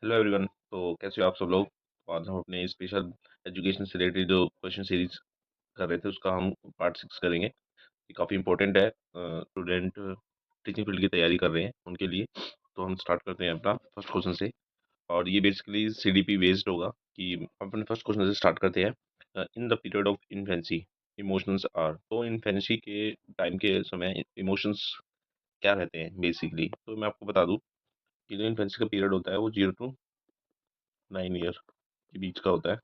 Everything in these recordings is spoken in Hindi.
Hello everyone. तो कैसे हो आप सब लोग। तो आज हम अपने स्पेशल एजुकेशन से रिलेटेड जो क्वेश्चन सीरीज कर रहे थे उसका हम पार्ट 6 करेंगे। ये काफ़ी इंपॉर्टेंट है, स्टूडेंट टीचिंग फील्ड की तैयारी कर रहे हैं उनके लिए। तो हम स्टार्ट करते हैं अपना फर्स्ट क्वेश्चन से। और ये बेसिकली सीडीपी बेस्ड होगा कि हम अपने फर्स्ट क्वेश्चन से स्टार्ट करते हैं। In the period of infancy emotions are, तो इन्फेंसी के टाइम के समय इमोशंस क्या रहते हैं बेसिकली। तो मैं आपको बता दूं कि जो इन्फेंसी का पीरियड होता है वो 0 to 9 ईयर के बीच का होता है।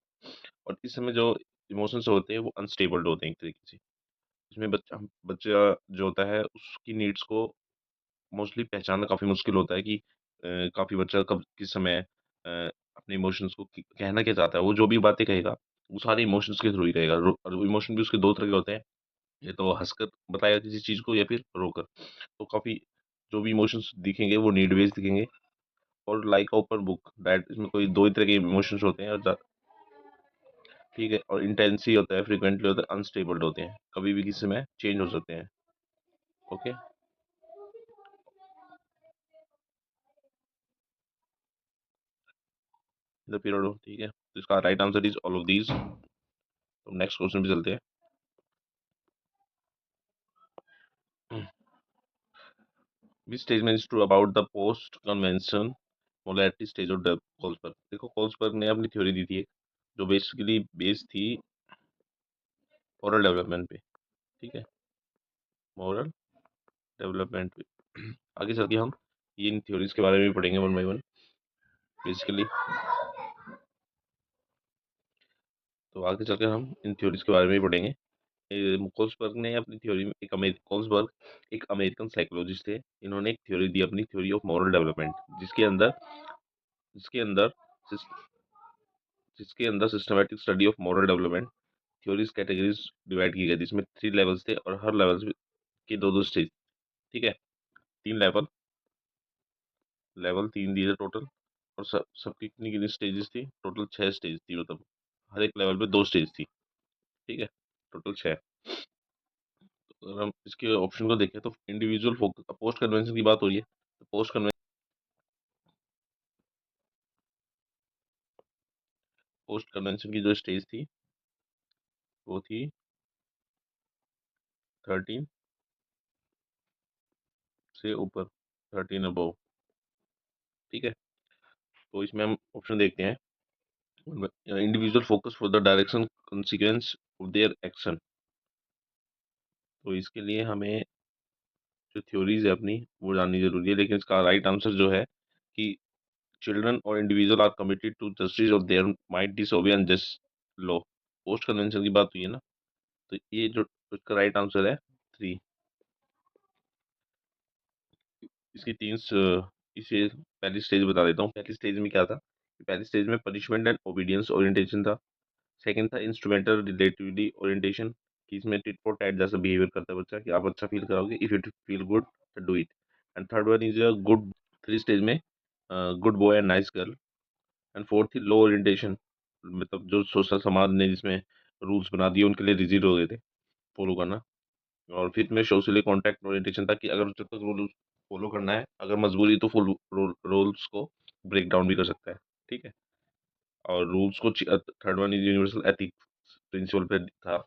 और इस समय जो इमोशंस होते हैं वो अनस्टेबल होते हैं एक तरीके से। इसमें बच्चा बच्चा जो होता है उसकी नीड्स को मोस्टली पहचानना काफ़ी मुश्किल होता है कि काफ़ी बच्चा कब किस समय अपने इमोशंस को कहना क्या चाहता है। वो जो भी बातें कहेगा वो सारे इमोशंस के थ्रू ही कहेगा। और इमोशन भी उसके दो तरह के होते हैं, या तो हंसकर बताएगा किसी चीज़ को या फिर रोकर। तो काफ़ी जो भी इमोशंस दिखेंगे वो नीड बेस्ड दिखेंगे। और लाइक ओपन बुक दैट, इसमें कोई दो ही तरह के इमोशंस होते हैं। और ठीक है, और इंटेंसी होता है, फ्रीक्वेंटली होता है, अनस्टेबल होते हैं, कभी भी किसी में चेंज हो सकते हैं। ओके, द पीरियड ऑफ, ठीक है, तो इसका right answer is all of these. तो नेक्स्ट क्वेश्चन पे चलते हैं। विच स्टेज में is true about the post conventional morality stage of Kohlberg. देखो कोल्सबर्ग ने अपनी थ्योरी दी थी एक, जो बेसिकली बेस्ड थी मॉरल डेवलपमेंट पे। ठीक है, मॉरल डेवलपमेंट पे। आगे चल के हम ये इन थ्योरीज के बारे में भी पढ़ेंगे वन बाई वन बेसिकली। तो आगे चलकर हम इन थ्योरीज के बारे में भी पढ़ेंगे। कोल्सबर्ग ने अपनी थ्योरी में कोल्सबर्ग एक अमेरिकन साइकोलॉजिस्ट थे। इन्होंने एक थ्योरी दी अपनी, थ्योरी ऑफ मॉरल डेवलपमेंट, जिसके अंदर सिस- जिसके अंदर systematic study of moral development theories categories divide की गई थी। इसमें 3 लेवल्स थे और हर लेवल के दो दो स्टेज। ठीक है, 3 लेवल, लेवल 3 दिए थे टोटल। और सबकी कितनी कितनी स्टेजेस थी, टोटल 6 स्टेज थी, मतलब हर एक लेवल पे 2 स्टेज थी। ठीक है, टोटल 6। अगर हम इसके ऑप्शन को देखें तो इंडिविजुअल फोकस, पोस्ट कन्वेंशन की बात हो रही है। तो पोस्ट कन्वेंशन की जो स्टेज थी वो थी 13 से ऊपर, 13 अबव। ठीक है, तो इसमें हम ऑप्शन देखते हैं। Individual focus for the direction consequence of their action. तो इसके लिए हमें जो थ्योरीज है अपनी वो जाननी जरूरी है, लेकिन इसका राइट आंसर जो है कि चिल्ड्रन और individual are committed to justice of their might disobey unjust law. Post convention की बात हुई है ना, तो ये जो इसका राइट आंसर है 3। इसकी इसे पहली स्टेज बता देता हूँ। पहली स्टेज में क्या था कि पहली स्टेज में पनिशमेंट एंड ओबीडियंस ओरिएंटेशन था। सेकंड था इंस्ट्रूमेंटल रिलेटिविटी ओरिएंटेशन, कि इसमें टिट फॉर टैट जैसा बिहेवियर करता है बच्चा, कि आप अच्छा फील कराओगे, इफ यू फील गुड तो do it. And third one is a good, three stage में good boy and nice girl. And fourth थी लो ओरिएंटेशन, मतलब जो सोशल समाज ने जिसमें रूल्स बना दिए उनके लिए रिजिड हो गए थे फॉलो करना। और फिफ्थ में सोशली कॉन्टैक्ट ओरिएंटेशन था, कि अगर जब तक रूल फॉलो करना है, अगर मजबूरी तो फुल रूल्स को ब्रेक डाउन भी कर सकता है। ठीक है, और रूल्स को, third one is universal ethics principle पे था।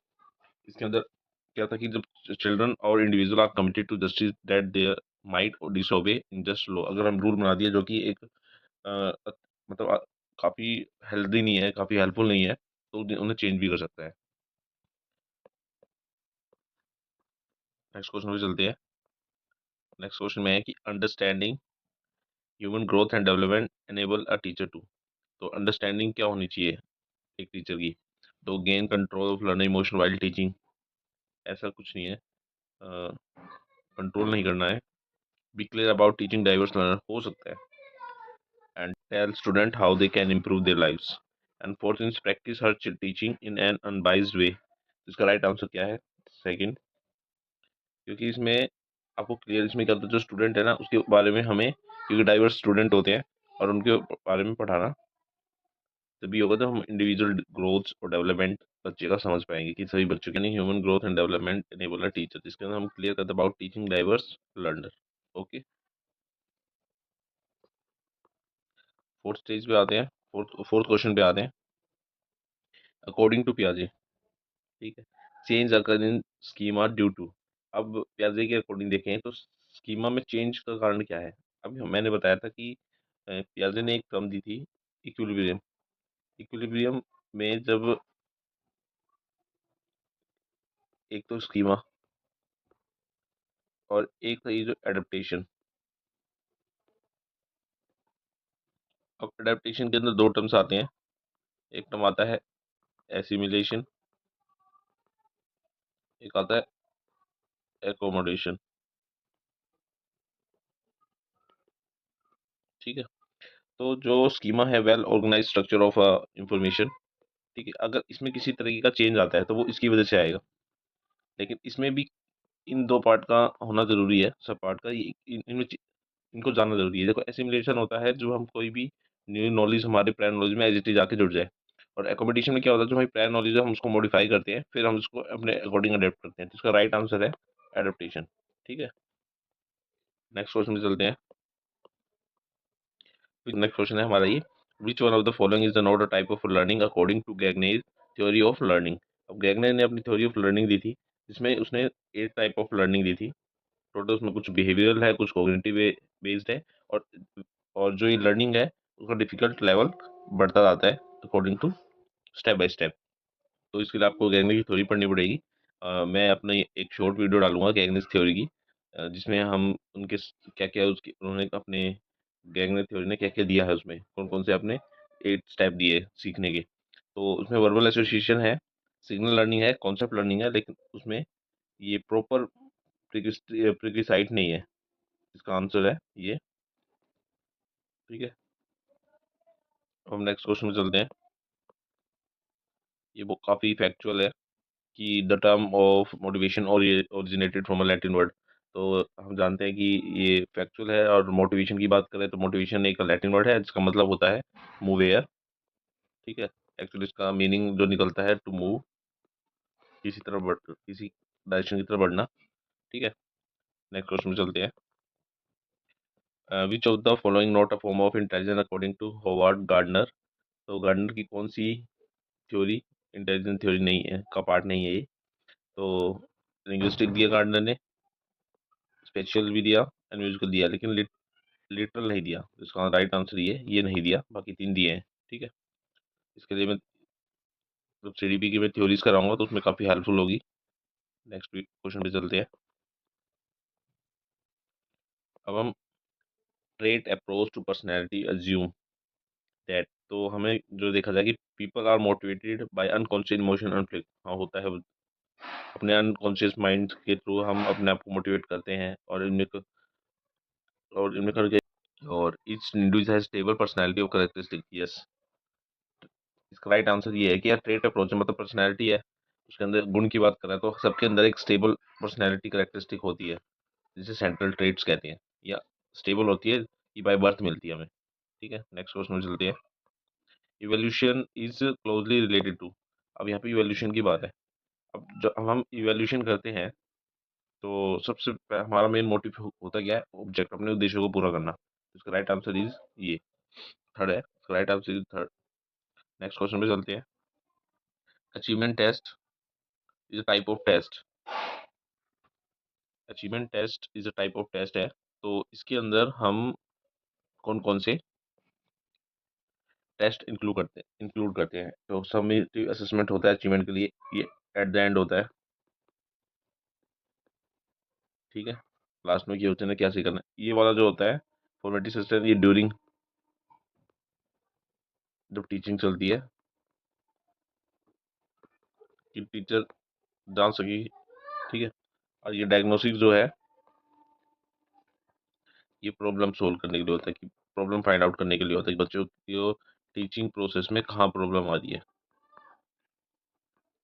इसके अंदर क्या था कि जब चिल्ड्रन और individual are committed to justice that there might disobey unjust law. अगर हम रूल बना दिए जो कि एक मतलब काफी हेल्दी नहीं है, काफी हेल्पफुल नहीं है, तो उन्हें चेंज भी कर सकता है। नेक्स्ट क्वेश्चन पे चलते हैं। नेक्स्ट क्वेश्चन में है कि understanding human growth and development enable a teacher to. तो अंडरस्टैंडिंग क्या होनी चाहिए एक टीचर की। तो gain control of learning emotion while teaching, ऐसा कुछ नहीं है। कंट्रोल नहीं करना है। Be clear about teaching diverse learner हो सकता है। And tell student how they can improve their lives। And fourth is practise her teaching in an unbiased way. इसका राइट आंसर क्या है, सेकंड। क्योंकि इसमें आपको क्लियर, इसमें क्या होता है, जो स्टूडेंट है ना उसके बारे में हमें, क्योंकि डाइवर्स स्टूडेंट होते हैं और उनके बारे में पढ़ाना तभी होगा जब हम इंडिविजुअल ग्रोथ और डेवलपमेंट बच्चे का समझ पाएंगे, कि सभी बच्चों के नहीं, human growth and development enable teacher, जिसके अंदर हम क्लियर करते about teaching diverse learner. Okay, fourth stage पे आते हैं, फोर्थ क्वेश्चन पे आते हैं। अकॉर्डिंग टू पियाजे, ठीक है, change occur in schema due to. अब पियाजे के अकॉर्डिंग देखें तो स्कीमा में चेंज का कारण क्या है। अभी मैंने बताया था कि पियाजे ने एक टर्म दी थी, इक्विलिब्रियम। इक्विलिब्रियम में जब एक तो स्कीमा और एक था ये जो एडेप्टेशन। अब एडेप्टेशन के अंदर दो टर्म्स आते हैं। एक टर्म आता है एसिमिलेशन, एक आता है एकोमोडेशन। ठीक है, तो जो स्कीमा है well organise structure of information, ठीक है, अगर इसमें किसी तरीके का चेंज आता है तो वो इसकी वजह से आएगा। लेकिन इसमें भी इन दो पार्ट का होना जरूरी है, सब पार्ट का इनमें इनको जानना जरूरी है। देखो, एसिमिलेशन होता है जो हम कोई भी न्यू नॉलेज हमारे प्रायर नॉलेज में एज इट इज आके जुड़ जाए। और एकोमोडेशन में क्या होता है, जो हमारी प्रायर नॉलेज है हम उसको मॉडिफाई करते हैं, फिर हम उसको अपने अकॉर्डिंग अडेप्ट करते हैं। तो इसका राइट आंसर है एडेप्टेशन। ठीक है, नेक्स्ट क्वेश्चन में चलते हैं। नेक्स्ट क्वेश्चन है हमारा ये, which one of the following is the not a type of learning according to Gagne's theory of learning. अब गैगने ने अपनी थ्योरी ऑफ लर्निंग दी थी, जिसमें उसने 8 टाइप ऑफ लर्निंग दी थी। टोटल उसमें कुछ बिहेवियरल है, कुछ कॉग्निटिव बेस्ड है, और जो ये लर्निंग है उसका डिफिकल्ट लेवल बढ़ता जाता है according to step by step. तो इसके लिए आपको गैगने की थ्योरी पढ़नी पड़ेगी। मैं अपने एक शॉर्ट वीडियो डालूंगा गैगनेस थ्योरी की, जिसमें हम उनके क्या क्या उसकी उन्होंने अपने गैगने थ्योरी ने क्या क्या दिया है, उसमें कौन कौन से अपने 8 स्टेप दिए सीखने के। तो उसमें वर्बल एसोसिएशन है, सिग्नल लर्निंग है, कॉन्सेप्ट लर्निंग है, लेकिन उसमें ये प्रॉपर प्रिक्विसाइट नहीं है। इसका आंसर है ये। ठीक है, अब हम नेक्स्ट क्वेश्चन में चलते हैं। ये बुक काफ़ी फैक्चुअल है कि द टर्म ऑफ मोटिवेशन और ये originated from a Latin word. तो हम जानते हैं कि ये फैक्चुअल है। और मोटिवेशन की बात करें तो मोटिवेशन एक लैटिन वर्ड है जिसका मतलब होता है मूवेयर। ठीक है, एक्चुअली इसका मीनिंग जो निकलता है टू मूव, किसी तरफ बढ़, किसी डायरेक्शन की तरफ बढ़ना। ठीक है, नेक्स्ट क्वेश्चन में चलते हैं। Which of the following not a form of intelligence according to Howard Gardner. तो गार्डनर की कौन सी थ्योरी इंटेलिजेंस थ्योरी नहीं है, का पार्ट नहीं है ये। तो लिंग्विस्टिक दिया गार्डनर ने, स्पेशल भी दिया एंड म्यूजिकल दिया, लेकिन लिटरल नहीं दिया। इसका राइट आंसर ये नहीं दिया, बाकी 3 दिए हैं। ठीक है, इसके लिए मैं जब सीडीपी की मैं थ्योरीज कराऊंगा तो उसमें काफ़ी हेल्पफुल होगी। नेक्स्ट क्वेश्चन पे चलते हैं। अब हम trait approach to personality assume that. तो हमें जो देखा जाए कि people are motivated by unconscious emotion conflict. हाँ, होता है, अपने अनकॉन्शियस माइंड के थ्रू हम अपने आप को मोटिवेट करते हैं, और इनमें करके, और each individual has stable personality of characteristic. Yes, इसका राइट आंसर ये है कि यार ट्रेट अप्रोच मतलब पर्सनैलिटी है, उसके अंदर गुण की बात करें तो सबके अंदर एक स्टेबल पर्सनैलिटी कैरेक्टरिस्टिक होती है, जिसे सेंट्रल ट्रेट्स कहते हैं, या स्टेबल होती है, ये बाय बर्थ मिलती है हमें। ठीक है, नेक्स्ट क्वेश्चन में चलते हैं। Evolution is closely related to. अब यहाँ पे इवोल्यूशन की बात है। अब जब हम इवोल्यूशन करते हैं तो हमारा मेन मोटिव होता क्या है, ऑब्जेक्ट, अपने उद्देश्यों को पूरा करना। इसका राइट आंसर इज ये थर्ड है, इसका right answer is third. Next question पे चलते हैं। Achievement test is a type of test. Achievement test is a type of test है। तो इसके अंदर हम कौन कौन से टेस्ट इंक्लूड करते हैं। तो समेटिव असेसमेंट होता है अचीवमेंट के लिए, ये एट द एंड होता है। ठीक है, लास्ट में ये होते हैं क्या सीखना है। ये वाला जो होता है फॉर्मेटिव सिस्टम, ये ड्यूरिंग जब टीचिंग चलती है, कि टीचर जान सके। ठीक है, और ये डायग्नोसिस जो है ये प्रॉब्लम सोल्व करने के लिए होता है, कि प्रॉब्लम फाइंड आउट करने के लिए होता है कि बच्चों की टीचिंग प्रोसेस में कहाँ प्रॉब्लम आ रही है।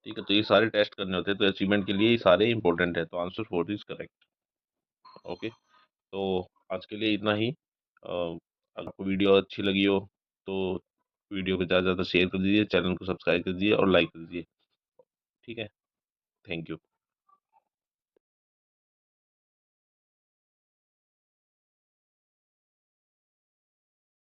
ठीक है, तो ये सारे टेस्ट करने होते हैं, तो अचीवमेंट के लिए ये सारे इंपॉर्टेंट है। तो आंसर 4 इज करेक्ट। ओके, तो आज के लिए इतना ही। अगर आपको वीडियो अच्छी लगी हो तो वीडियो को ज़्यादा से ज़्यादा शेयर कर दीजिए, चैनल को सब्सक्राइब कर दीजिए और लाइक कर दीजिए। ठीक है, थैंक यू।